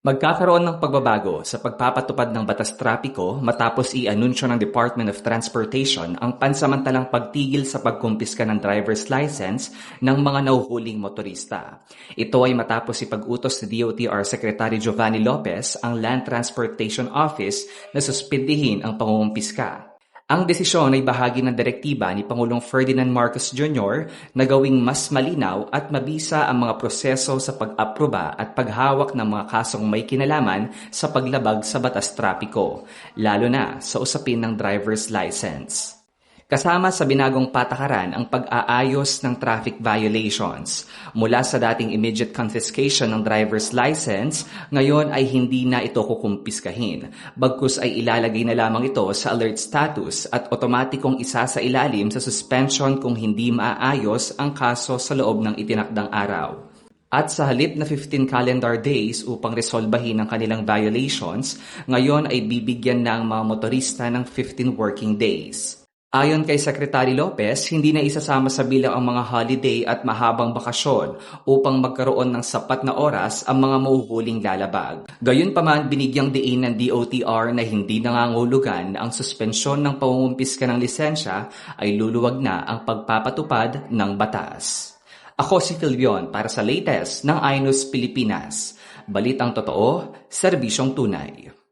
Magkakaroon ng pagbabago sa pagpapatupad ng batas trapiko matapos i-anunsyo ng Department of Transportation ang pansamantalang pagtigil sa pagkumpiska ng driver's license ng mga nahuhuling motorista. Ito ay matapos ipag-utos ni DOTR Secretary Giovanni Lopez ang Land Transportation Office na suspindihin ang pangungumpiska. Ang desisyon ay bahagi ng direktiba ni Pangulong Ferdinand Marcos Jr. na gawing mas malinaw at mabisa ang mga proseso sa pag-aproba at paghawak ng mga kasong may kinalaman sa paglabag sa batas trapiko, lalo na sa usapin ng driver's license. Kasama sa binagong patakaran ang pag-aayos ng traffic violations. Mula sa dating immediate confiscation ng driver's license, ngayon ay hindi na ito kukumpiskahin. Bagkus ay ilalagay na lamang ito sa alert status at otomatikong isa sa ilalim sa suspension kung hindi maaayos ang kaso sa loob ng itinakdang araw. At sa halip na 15 calendar days upang resolbahin ang kanilang violations, ngayon ay bibigyan ng mga motorista ng 15 working days. Ayon kay Secretary Lopez, hindi na isasama sa bilang ang mga holiday at mahabang bakasyon upang magkaroon ng sapat na oras ang mga mahuhuling lalabag. Gayunpaman, binigyang diin ng DOTR na hindi nangangulugan ang suspensyon ng pangungumpiska ng lisensya ay luluwag na ang pagpapatupad ng batas. Ako si Filbion para sa latest ng iNews Pilipinas. Balitang totoo, serbisyong tunay.